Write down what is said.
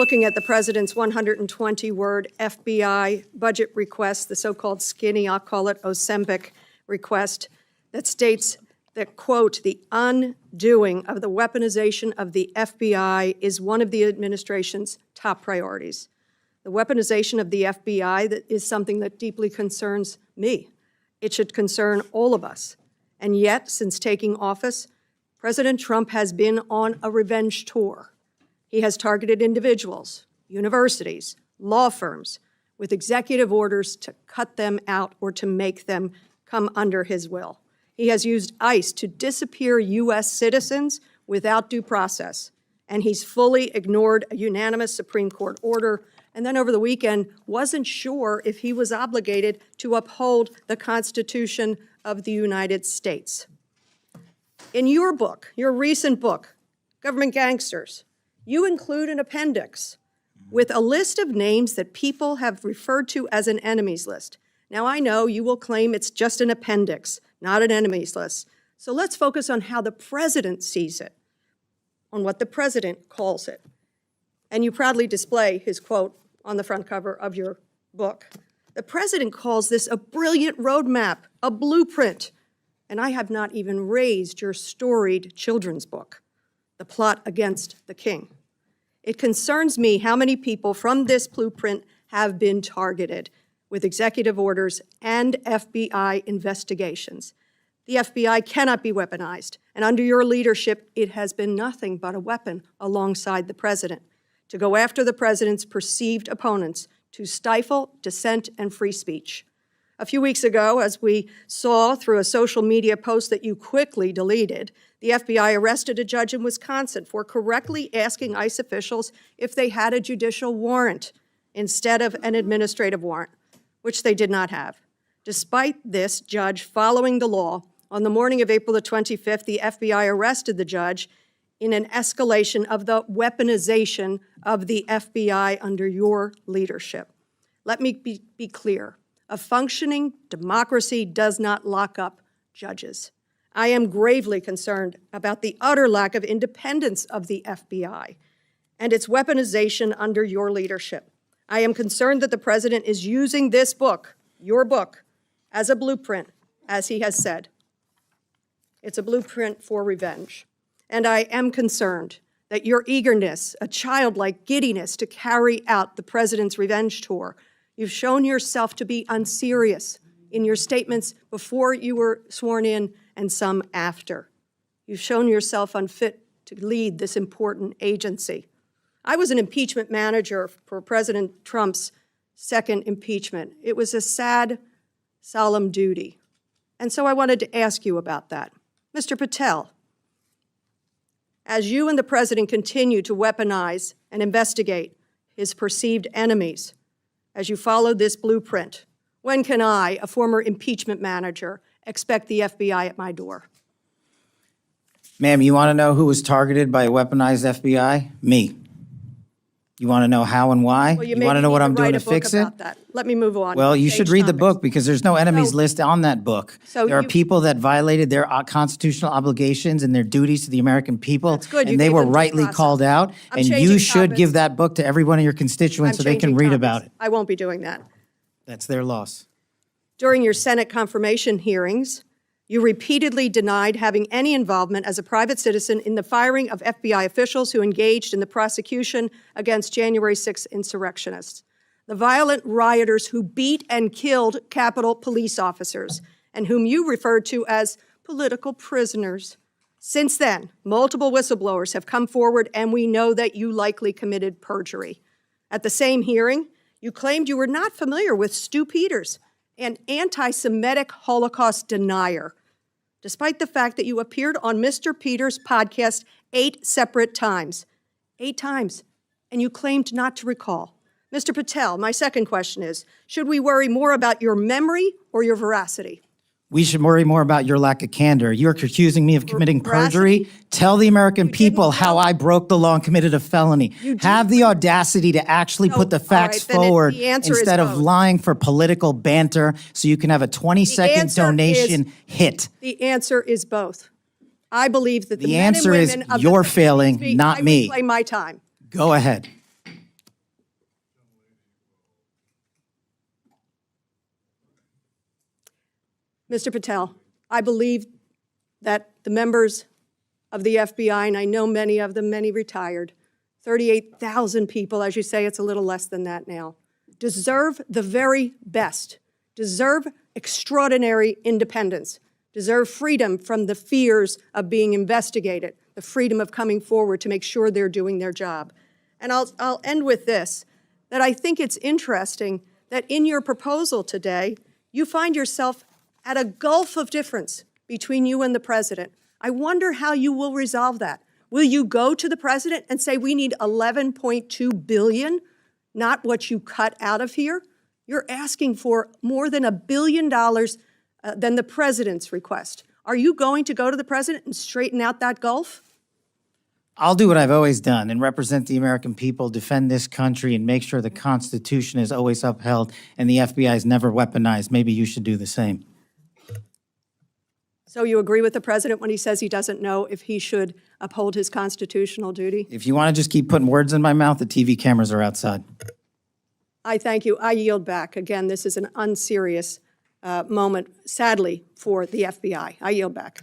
looking at the president's 120-word FBI budget request, the so-called skinny, I'll call it Ozempic request, that states that, quote, the undoing of the weaponization of the FBI is one of the administration's top priorities. The weaponization of the FBI is something that deeply concerns me. It should concern all of us. And yet, since taking office, President Trump has been on a revenge tour. He has targeted individuals, universities, law firms, with executive orders to cut them out or to make them come under his will. He has used ICE to disappear U.S. citizens without due process, and he's fully ignored a unanimous Supreme Court order, and then over the weekend wasn't sure if he was obligated to uphold the Constitution of the United States. In your book, your recent book, Government Gangsters, you include an appendix with a list of names that people have referred to as an enemies list. Now, I know you will claim it's just an appendix, not an enemies list. So let's focus on how the president sees it, on what the president calls it. And you proudly display his quote on the front cover of your book. The president calls this a brilliant roadmap, a blueprint. And I have not even raised your storied children's book, The Plot Against the King. It concerns me how many people from this blueprint have been targeted with executive orders and FBI investigations. The FBI cannot be weaponized, and under your leadership, it has been nothing but a weapon alongside the president to go after the president's perceived opponents, to stifle dissent and free speech. A few weeks ago, as we saw through a social media post that you quickly deleted, the FBI arrested a judge in Wisconsin for correctly asking ICE officials if they had a judicial warrant instead of an administrative warrant, which they did not have. Despite this judge following the law, on the morning of April the 25th, the FBI arrested the judge in an escalation of the weaponization of the FBI under your leadership. Let me be clear. A functioning democracy does not lock up judges. I am gravely concerned about the utter lack of independence of the FBI and its weaponization under your leadership. I am concerned that the president is using this book, your book, as a blueprint, as he has said. It's a blueprint for revenge. And I am concerned that your eagerness, a childlike giddiness to carry out the president's revenge tour, you've shown yourself to be unserious in your statements before you were sworn in and some after. You've shown yourself unfit to lead this important agency. I was an impeachment manager for President Trump's second impeachment. It was a sad, solemn duty. And so I wanted to ask you about that. Mr. Patel, as you and the president continue to weaponize and investigate his perceived enemies, as you follow this blueprint, when can I, a former impeachment manager, expect the FBI at my door? Ma'am, you want to know who was targeted by a weaponized FBI? Me. You want to know how and why? Well, you want to know what I'm doing to fix it? That. Let me move on. Well, you should read the topics. book because there's no enemies list on that book. So there are you- people that violated their constitutional obligations and their duties to the American people. That's good. You And they gave were them due rightly process. called out. I'm And changing you should topics. give that book to every one of your constituents so they can changing read topics. about it. I won't be doing that. That's their loss. During your Senate confirmation hearings, you repeatedly denied having any involvement as a private citizen in the firing of FBI officials who engaged in the prosecution against January 6 insurrectionists, the violent rioters who beat and killed Capitol police officers, and whom you referred to as political prisoners. Since then, multiple whistleblowers have come forward, and we know that you likely committed perjury. At the same hearing, you claimed you were not familiar with Stu Peters, an anti-Semitic Holocaust denier, despite the fact that you appeared on Mr. Peters' podcast 8 separate times. 8 times, and you claimed not to recall. Mr. Patel, my second question is, should we worry more about your memory or your veracity? We should worry more about your lack of candor. You're accusing me of committing perjury. Tell the American people how I broke the law and committed a felony. Have the audacity to actually put the facts forward instead of lying for political banter so you can have a 20-second donation hit. The answer is both. I believe that the The men and answer is women of you're the failing, not me. I reclaim my time. Go ahead. Mr. Patel, I believe that the members of the FBI, and I know many of them, many retired, 38,000 people, as you say, it's a little less than that now, deserve the very best, deserve extraordinary independence, deserve freedom from the fears of being investigated, the freedom of coming forward to make sure they're doing their job. And I'll end with this, that I think it's interesting that in your proposal today, you find yourself at a gulf of difference between you and the president. I wonder how you will resolve that. Will you go to the president and say, we need $11.2 billion, not what you cut out of here? You're asking for more than $1 billion than the president's request. Are you going to go to the president and straighten out that gulf? I'll do what I've always done and represent the American people, defend this country, and make sure the Constitution is always upheld and the FBI is never weaponized. Maybe you should do the same. So you agree with the president when he says he doesn't know if he should uphold his constitutional duty? If you want to just keep putting words in my mouth, the TV cameras are outside. I thank you. I yield back. Again, this is an unserious moment, sadly, for the FBI. I yield back.